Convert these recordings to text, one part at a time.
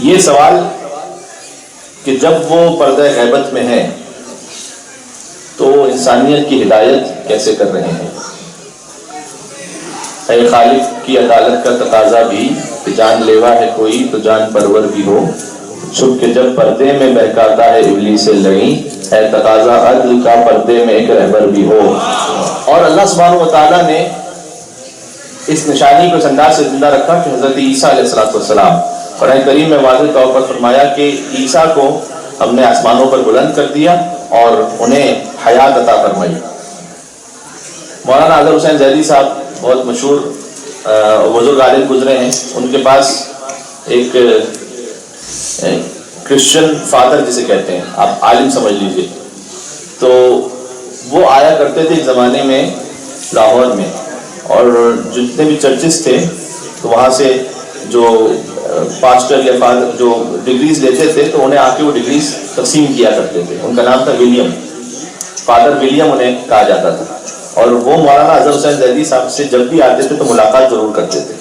یہ سوال کہ جب وہ پردہ غیبت میں ہے تو انسانیت کی ہدایت کیسے کر رہے ہیں؟ اے خالق کی عدالت کا تقاضا بھی کہ جان لیوا ہے کوئی تو جان پرور بھی ہو، چھپ کے جب پردے میں بہکاتا ہے ابلیس سے لڑی، ہے تقاضا عدل کا پردے میں ایک رہبر بھی ہو۔ اور اللہ سبحانہ و تعالیٰ نے اس نشانی کو اس انداز سے زندہ رکھا کہ حضرت عیسیٰ علیہ السلام، قرآن کریم میں واضح طور پر فرمایا کہ عیسیٰ کو ہم نے آسمانوں پر بلند کر دیا اور انہیں حیات عطا فرمائی۔ مولانا اظہر حسین زیدی صاحب بہت مشہور بزرگ عالم گزرے ہیں، ان کے پاس ایک کرسچن فادر جسے کہتے ہیں، آپ عالم سمجھ لیجئے، تو وہ آیا کرتے تھے ایک زمانے میں لاہور میں، اور جتنے بھی چرچز تھے تو وہاں سے جو پاسٹر یا فادر جو ڈگریز لیتے تھے تو انہیں آ کے وہ ڈگریز تقسیم کیا کرتے تھے۔ ان کا نام تھا ولیم، فادر ولیم انہیں کہا جاتا تھا، اور وہ مولانا اظہر حسین زیدی صاحب سے جب بھی آتے تھے تو ملاقات ضرور کرتے تھے۔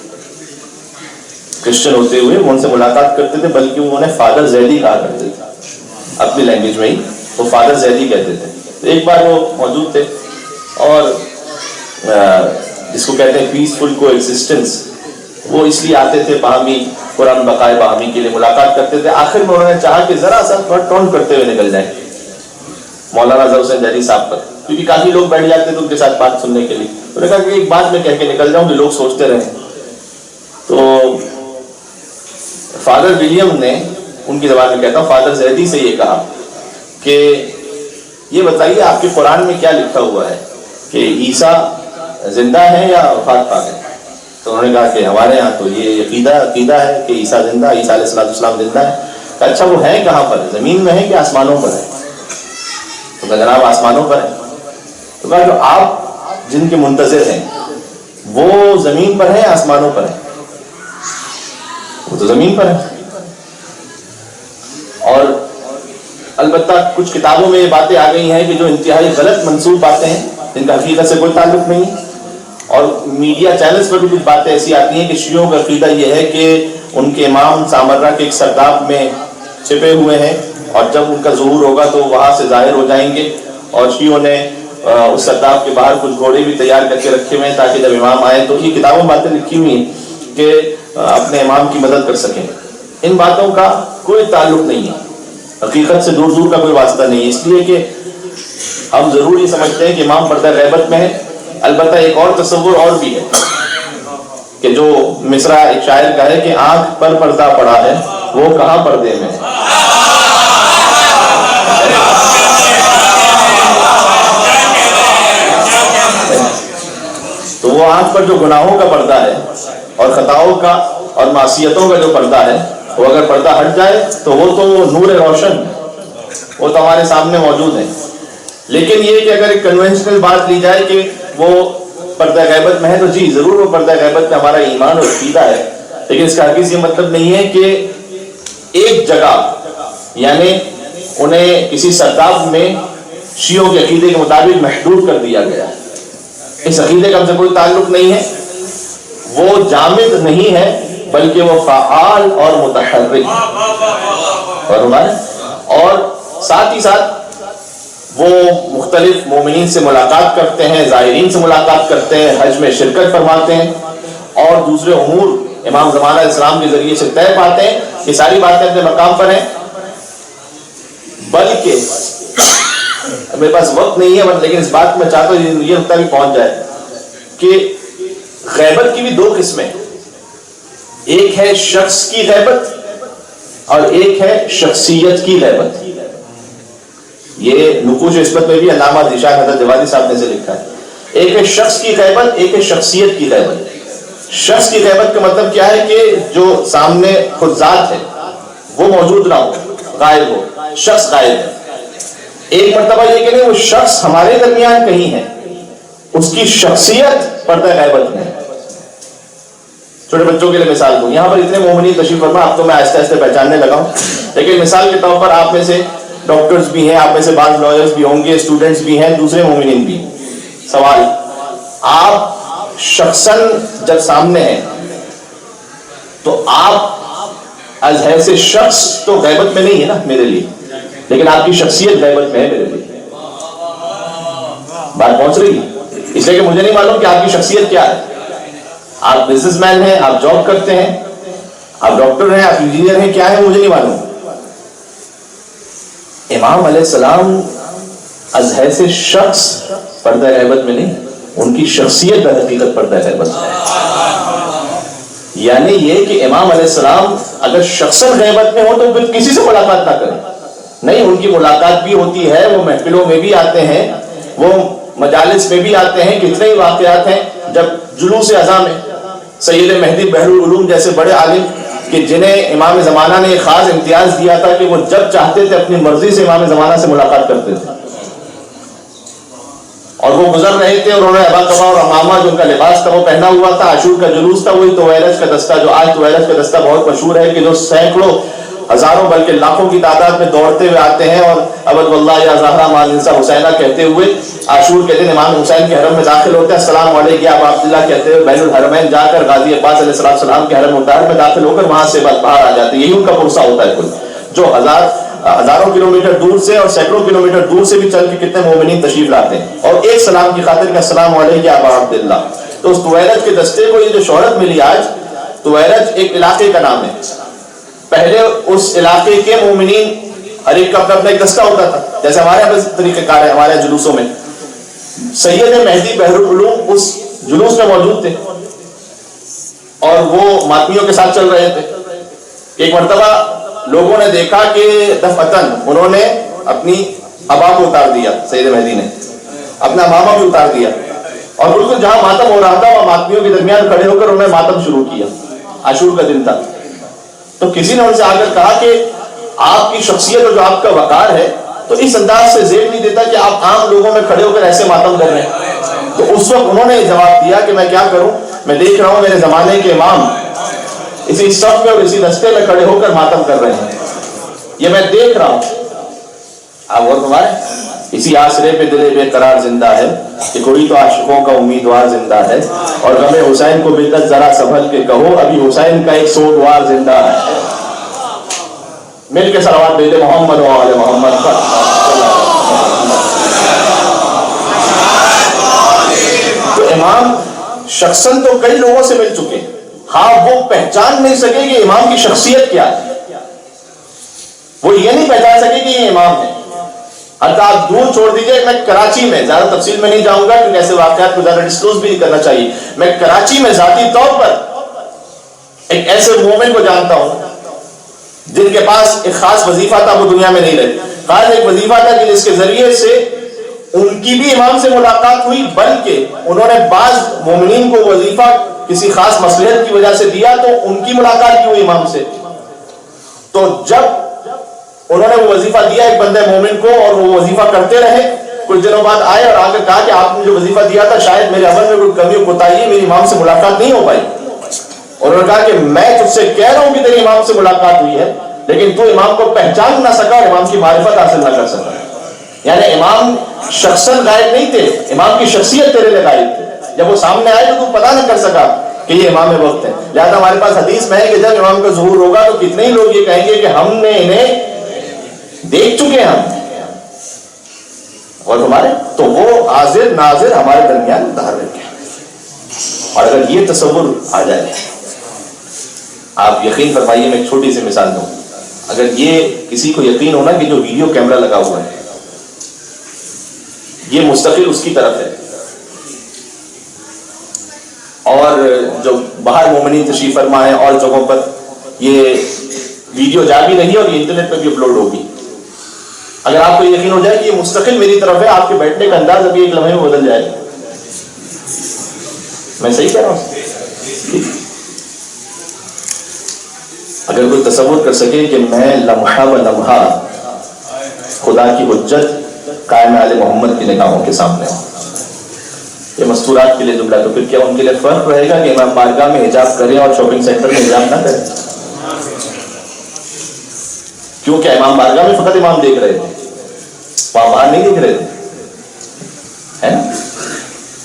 کرسچن ہوتے ہوئے وہ ان سے ملاقات کرتے تھے، بلکہ وہ انہیں فادر زیدی کہا کرتے تھے، اپنی لینگویج میں ہی وہ فادر زیدی کہتے تھے۔ تو ایک بار وہ موجود تھے اور جس کو کہتے ہیں پیسفل کو ایگزسٹنس، وہ اس لیے آتے تھے باہمی قرآن بقائے باہمی کے لیے ملاقات کرتے تھے۔ آخر میں انہوں نے چاہا کہ ذرا سا ٹون کرتے ہوئے نکل جائیں مولانا اظہر حسین زیدی صاحب پر، کیونکہ کافی لوگ بیٹھ جاتے تھے ان کے ساتھ بات سننے کے لیے۔ انہوں نے کہا کہ ایک بات میں کہہ کے نکل جاؤں کہ لوگ سوچتے رہیں۔ تو فادر ولیم نے ان کی زبان میں کہتا ہوں فادر زیدی سے یہ کہا کہ یہ بتائیے آپ کے قرآن میں کیا لکھا ہوا ہے کہ عیسیٰ زندہ ہے یا وفات پا گئے؟ تو انہوں نے کہا کہ ہمارے ہاں تو یہ عقیدہ ہے کہ عیسیٰ زندہ، عیسیٰ علیہ السلام زندہ ہے۔ کہا اچھا وہ ہے کہاں پر؟ زمین میں ہے کہ آسمانوں پر ہے؟ تو کہا جناب آسمانوں پر ہے۔ تو کہا جو آپ جن کے منتظر ہیں وہ زمین پر ہے آسمانوں پر ہے؟ وہ تو زمین پر ہے۔ اور البتہ کچھ کتابوں میں یہ باتیں آ گئی ہیں کہ جو انتہائی غلط منسوب باتیں ہیں جن کا حقیقت سے کوئی تعلق نہیں، اور میڈیا چینلز پر بھی کچھ باتیں ایسی آتی ہیں کہ شیعوں کا عقیدہ یہ ہے کہ ان کے امام سامرہ کے ایک سرداب میں چھپے ہوئے ہیں، اور جب ان کا ظہور ہوگا تو وہاں سے ظاہر ہو جائیں گے، اور شیعوں نے اس سرداب کے باہر کچھ گھوڑے بھی تیار کر کے رکھے ہوئے ہیں تاکہ جب امام آئے تو یہ کتابوں میں باتیں لکھی ہوئی ہیں کہ اپنے امام کی مدد کر سکیں۔ ان باتوں کا کوئی تعلق نہیں ہے، حقیقت سے دور دور کا کوئی واسطہ نہیں ہے، اس لیے کہ ہم ضرور یہ سمجھتے ہیں کہ امام پردہ غیبت میں ہے۔ البتہ ایک اور تصور اور بھی ہے کہ جو مصرع ایک شاعر کا ہے کہ آنکھ پر پردہ پڑا ہے وہ کہاں پردے میں ہے۔ تو وہ آنکھ پر جو گناہوں کا پردہ ہے اور خطاؤں کا اور معصیتوں کا جو پردہ ہے، وہ اگر پردہ ہٹ جائے تو وہ تو نور روشن، وہ تو ہمارے سامنے موجود ہے۔ لیکن یہ کہ اگر ایک کنونشنل بات لی جائے کہ وہ پردہ غیبت میں ہے تو جی ضرور وہ پردہ غیبت میں ہمارا ایمان اور عقیدہ ہے، لیکن اس کا حقیقی یہ مطلب نہیں ہے کہ ایک جگہ یعنی انہیں کسی سرداب میں شیعوں کے عقیدے کے مطابق محدود کر دیا گیا ہے۔ اس عقیدے کا ہم سے کوئی تعلق نہیں ہے، وہ جامد نہیں ہے بلکہ وہ فعال اور متحرک اور ساتھ ہی ساتھ وہ مختلف مومنین سے ملاقات کرتے ہیں، زائرین سے ملاقات کرتے ہیں، حج میں شرکت فرماتے ہیں اور دوسرے امور امام زمانہ اسلام کے ذریعے سے طے پاتے ہیں۔ یہ ساری باتیں اپنے مقام پر ہیں، بلکہ میرے پاس وقت نہیں ہے لیکن اس بات میں چاہتا ہوں یہ نقطہ بھی پہنچ جائے کہ غیبت کی بھی دو قسمیں، ایک ہے شخص کی غیبت اور ایک ہے شخصیت کی غیبت۔ یہ نقوش عصمت میں بھی علامہ ذیشان حضرت جوادی صاحب نے سے لکھا ہے۔ ایک ہے شخص کی غیبت، ایک ہے شخصیت کی غیبت۔ شخص کی غیبت کا مطلب کیا ہے کہ جو سامنے خود ذات ہے وہ موجود نہ ہو، غائب ہو، شخص غائب ہے۔ ایک مرتبہ یہ کہ نہیں وہ شخص ہمارے درمیان کہیں ہے، اس کی شخصیت پردہ غیبت میں ہے۔ چھوٹے بچوں کے لیے مثال دوں، یہاں پر اتنے مومنین تشریف فرما، اب تو میں آہستہ آہستہ پہچاننے لگا ہوں، لیکن مثال کے طور پر آپ میں سے ڈاکٹرز بھی ہیں، آپ میں سے بعض لائرز بھی ہوں گے، اسٹوڈنٹس بھی ہیں، دوسرے مومنین بھی۔ سوال، آپ شخصاً جب سامنے ہیں تو آپ از حیث شخص تو غیبت میں نہیں ہے نا میرے لیے، لیکن آپ کی شخصیت غیبت میں ہے میرے لیے. بات پہنچ رہی ہے؟ اس لیے کہ مجھے نہیں معلوم کہ آپ کی شخصیت کیا ہے. آپ بزنس مین ہیں، آپ جاب کرتے ہیں، آپ ڈاکٹر ہیں، آپ انجینئر ہیں، کیا ہے مجھے نہیں معلوم. امام علیہ السلام از حیث شخص پردہ غیبت میں نہیں، ان کی شخصیت در حقیقت پردہ غیبت میں ہے. یعنی یہ کہ امام علیہ السلام اگر شخصاً غیبت میں ہو تو پھر کسی سے ملاقات نہ کریں. نہیں، ان کی ملاقات بھی ہوتی ہے، وہ محفلوں میں بھی آتے ہیں، وہ مجالس میں بھی آتے ہیں. کتنے ہی واقعات ہیں جب جلوس ازاں میں سید مہدی بحر العلوم جیسے بڑے عالم کہ جنہیں امام زمانہ نے ایک خاص امتیاز دیا تھا کہ وہ جب چاہتے تھے اپنی مرضی سے امام زمانہ سے ملاقات کرتے تھے، اور وہ گزر رہے تھے اور انہوں نے ابا قبا اور امامہ جو ان کا لباس تھا وہ پہنا ہوا تھا. عاشور کا جلوس تھا، وہی طویلج کا دستہ جو آج طویلج کا دستہ بہت مشہور ہے کہ جو سینکڑوں ہزاروں بلکہ لاکھوں کی تعداد میں دوڑتے ہوئے آتے ہیں اور ابد واللہ یا زہرا مال انسا حسینہ کہتے ہوئے عاشور کے دن امام حسین کے حرم میں داخل ہوتے ہیں. السلام علیکم یا ابا عبداللہ کہتے ہوئے بین الحرمین جا کر غازی عباس علیہ السلام کے حرم مطہر میں داخل ہو کر وہاں سے باہر آ جاتے ہیں. یہی ان کا پرسہ ہوتا ہے کل، جو ہزاروں کلومیٹر دور سے اور سینکڑوں کلومیٹر دور سے بھی چل کے کتنے مومنین تشریف لاتے ہیں اور ایک سلام کی خاطر کہ السلام علیکم یا ابا عبداللہ. تو اس طویلج کے دستے کو یہ جو شہرت ملی آج، طویلج ایک علاقے کا نام ہے. پہلے اس علاقے کے مومنین ہر ایک کا اپنا ایک دستہ ہوتا تھا، جیسے ہمارے یہاں طریقہ کار ہے ہمارے جلوسوں میں. سید مہدی بحر العلوم اس جلوس میں موجود تھے اور وہ ماتمیوں کے ساتھ چل رہے تھے. ایک مرتبہ لوگوں نے دیکھا کہ دفعتاً انہوں نے اپنی ابا کو اتار دیا، سید مہدی نے اپنا ماما بھی اتار دیا، اور بالکل جہاں ماتم ہو رہا تھا وہ ماتمیوں کے درمیان کھڑے ہو کر انہوں نے ماتم شروع کیا. عاشور کا دن تھا. تو کسی نے ان سے آ کر کہا کہ آپ کی شخصیت اور جو آپ کا وقار ہے تو اس انداز سے زیب نہیں دیتا کہ آپ عام لوگوں میں کھڑے ہو کر ایسے ماتم کر رہے ہیں. تو اس وقت انہوں نے جواب دیا کہ میں کیا کروں، میں دیکھ رہا ہوں میرے زمانے کے امام اسی صف میں اور اسی رستے میں کھڑے ہو کر ماتم کر رہے ہیں، یہ میں دیکھ رہا ہوں. آپ غور فرمائیں، اسی آسرے پہ دل بے قرار زندہ ہے کہ کوئی تو عاشقوں کا امیدوار زندہ ہے، اور غم حسین کو بدت ذرا سنبھل کے کہو ابھی حسین کا ایک سوگوار زندہ ہے. مل کے صلوات دے دے محمد و آل محمد پر. تو امام شخصاً تو کئی لوگوں سے مل چکے، ہاں وہ پہچان نہیں سکے کہ امام کی شخصیت کیا ہے. وہ یہ نہیں پہچان سکے کہ یہ امام ہے. حتیٰ آپ دور چھوڑ دیجئے، میں کراچی میں زیادہ تفصیل میں نہیں جاؤں گا کیونکہ ایسے واقعات کو زیادہ ڈسکلوز بھی نہیں کرنا چاہیے. میں کراچی میں ذاتی طور پر ایک ایسے مومن کو جانتا ہوں جن کے پاس ایک خاص وظیفہ تھا، وہ دنیا میں نہیں رہے. خاص ایک وظیفہ تھا کہ جس کے ذریعے سے ان کی بھی امام سے ملاقات ہوئی، بلکہ انہوں نے بعض مومنین کو وظیفہ کسی خاص مصلحت کی وجہ سے دیا تو ان کی ملاقات بھی ہوئی امام سے. تو جب انہوں نے وہ وظیفہ دیا ایک بندے مومن کو اور وہ وظیفہ کرتے رہے، کچھ دنوں بعد آئے اور آ کر کہا کہ آپ نے جو وظیفہ دیا تھا شاید میرے عمل میں کوئی کمی کوتاہی ہے، میری امام سے ملاقات نہیں ہو پائی. اور انہوں نے کہا کہ میں تجھ سے کہہ رہا ہوں کہ تیری امام سے ملاقات ہوئی ہے، لیکن تو امام کو پہچان نہ سکا اور امام کی معرفت حاصل نہ کر سکا. یعنی امام شخصاً غائب نہیں تھے، امام کی شخصیت تیرے لئے غائب تھی. جب وہ سامنے آئے تو پتہ نہ کر سکا کہ یہ امام وقت ہے. لہذا ہمارے پاس حدیث میں ہے کہ جب امام کا ظہور ہوگا تو کتنے ہی لوگ یہ کہیں گے کہ ہم نے انہیں دیکھ چکے ہیں. اور ہمارے تو وہ حاضر ناظر ہمارے درمیان متحرک ہے. اور اگر یہ تصور آ جائے، آپ یقین فرمائیے، میں ایک چھوٹی سی مثال دوں. اگر یہ کسی کو یقین ہونا کہ جو ویڈیو کیمرہ لگا ہوا ہے یہ مستقل اس کی طرف ہے، اور جو باہر مومنین تشریف فرما ہے اور جگہوں پر یہ ویڈیو جا بھی رہی ہے اور یہ انٹرنیٹ پہ بھی اپلوڈ ہوگی، اگر آپ کو یقین ہو جائے کہ یہ مستقل میری طرف ہے، آپ کے بیٹھنے کا انداز ابھی ایک لمحے میں بدل جائے گا. میں صحیح کہہ رہا ہوں؟ اگر کوئی تصور کر سکے کہ میں لمحہ و لمحہ خدا کی حجت قائم آل محمد کی نگاہوں کے سامنے ہوں، یہ مستورات کے لیے جملہ، تو پھر کیا ان کے لیے فرق رہے گا کہ امام بارگاہ میں حجاب کریں اور شاپنگ سینٹر میں حجاب نہ کریں؟ کیونکہ امام بارگاہ میں فقط امام دیکھ رہے تھے، وہاں باہر نہیں دیکھ رہے تھے، ہے نا؟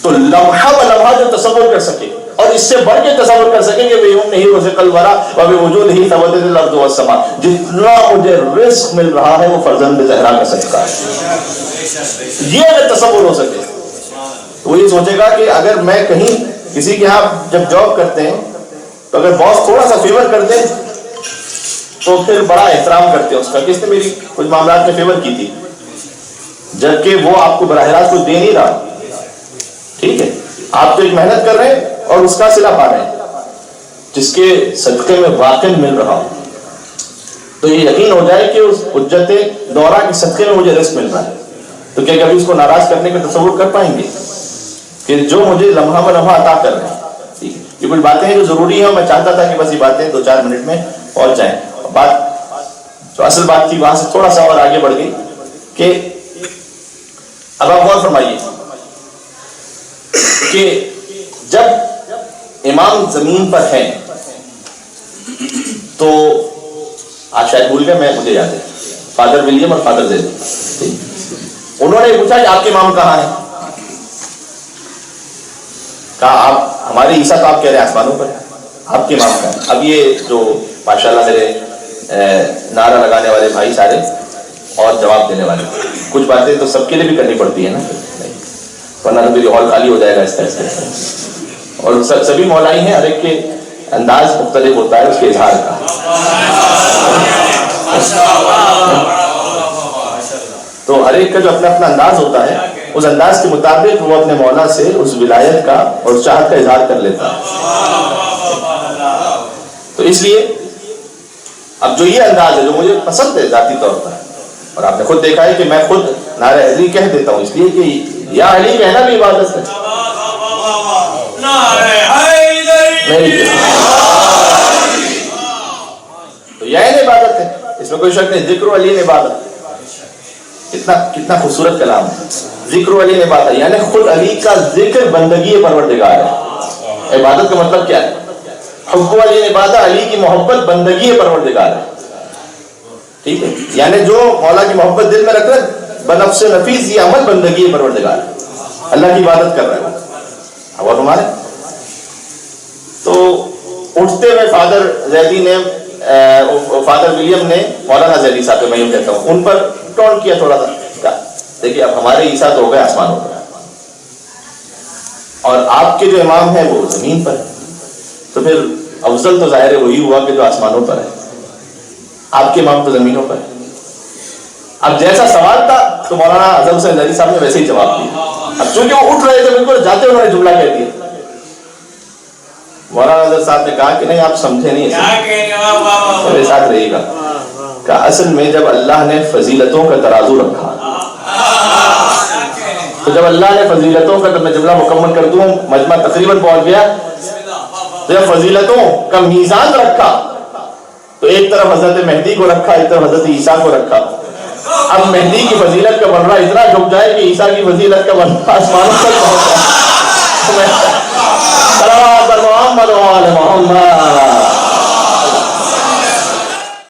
تو لمحہ و لمحہ جو تصور کر سکے اور اس سے بڑھ کے تصور کر سکیں کہ نہیں رزق الورا وبوجودہ ثبتت الارض والسماء، جتنا مجھے رزق مل رہا ہے وہ فرزند زہرا کا صدقہ ہے. یہ اگر تصور ہو سکے تو وہ یہ سوچے گا کہ اگر میں کہیں کسی کے ہاں جب جاب کرتے ہیں تو اگر باس تھوڑا سا فیور کر دیں تو پھر بڑا احترام کرتے ہیں اس کا، کس نے میری کچھ معاملات میں فیور کی تھی، جبکہ وہ آپ کو براہ راست کچھ دے نہیں رہا. ٹھیک ہے، آپ تو ایک محنت کر رہے ہیں اور اس کا صلہ پا رہے ہیں جس کے صدقے میں واقع مل رہا ہو، تو یہ یقین ہو جائے کہ اس حجت دورہ کے صدقے میں مجھے رزق مل رہا ہے. تو کیا کبھی اس کو ناراض کرنے کا تصور کر پائیں گے کہ جو مجھے لمحہ بلمحہ عطا کر رہے ہیں. ٹھیک ہے، یہ کچھ باتیں ہیں جو ضروری ہیں، میں چاہتا تھا کہ بس یہ باتیں 2-4 منٹ میں پہنچ جائیں. بات جو اصل بات تھی وہاں سے تھوڑا سا اور آگے بڑھ گئی کہ اب آپ غور فرمائیے کہ جب امام زمین پر ہیں تو آپ شاید بھول گئے، مجھے یاد ہے فادر ولیم اور فادر زید، انہوں نے پوچھا کہ آپ کے امام کہاں ہیں؟ کہا آپ ہمارے عیسیٰ تو آپ کہہ رہے ہیں آسمانوں پر، آپ کے امام کہاں ہیں؟ اب یہ جو ماشاءاللہ میرے نعرہ لگانے والے بھائی سارے اور جواب دینے والے، کچھ باتیں تو سب کے لیے بھی کرنی پڑتی ہے نا، ورنہ تو میری ہال خالی ہو جائے گا اس طرح سے. اور سبھی مولائی ہیں، ہر ایک کے انداز مختلف ہوتا ہے اس کے اظہار کا. تو ہر ایک کا جو اپنا اپنا انداز ہوتا ہے، اس انداز کے مطابق وہ اپنے مولا سے اس ولایت کا اور چاہت کا اظہار کر لیتا ہے. تو اس لیے اب جو یہ انداز ہے جو مجھے پسند ہے ذاتی طور پر، اور آپ نے خود دیکھا ہے کہ میں خود نعرہ حیدری کہہ دیتا ہوں اس لیے کہ یا علی کہنا بھی عبادت ہے. تو یہ عبادت ہے، اس میں کوئی شک نہیں. ذکر علی نے عبادت، کتنا خوبصورت کلام ہے. ذکر علی نے عبادت یعنی خود علی کا ذکر بندگی پروردگار ہے. عبادت کا مطلب کیا ہے؟ حب علی نے عبادت، علی کی محبت بندگی پروردگار ہے. ٹھیک ہے، یعنی جو مولا کی محبت دل میں رکھ رہے بنفس نفیس، یہ عمل بندگی پروردگار ہے، اللہ کی عبادت کر رہے ہیں. اور ہمارے تو اٹھتے ہوئے فادر زیدی نے فادر ولیم نے مولانا زیدی صاحب، میں یوں کہتا ہوں، ان پر ٹون کیا تھوڑا سا. دیکھیے اب ہمارے عیسیٰ تو ہو گئے آسمانوں پر، اور آپ کے جو امام ہیں وہ زمین پر ہے، تو پھر افضل تو ظاہر وہی ہوا کہ جو آسمانوں پر ہے، آپ کے امام تو زمینوں پر ہے. اب جیسا سوال تھا تو مولانا اعظم حسین زیدی صاحب نے ویسے ہی جواب دیا. اب چونکہ وہ اٹھ رہے تھے بالکل جاتے انہوں نے جملہ کہہ دیا. مولانا اعظم صاحب نے کہا کہ نہیں آپ سمجھے نہیں، میرے ساتھ رہیے گا. کہ اصل میں جب اللہ نے فضیلتوں کا ترازو رکھا، تو جب اللہ نے فضیلتوں کا، تو میں جملہ مکمل کر دوں، مجمع تقریباً پہنچ گیا، تو جب فضیلتوں کا میزان رکھا تو ایک طرف حضرت مہدی کو رکھا، ایک طرف حضرت عیسیٰ کو رکھا. اب مہدی کی فضیلت کا بڑھنا اتنا جھک جائے کہ عیسیٰ کی فضیلت کا بڑھنا آسمانوں تک پہنچ جائے. محمد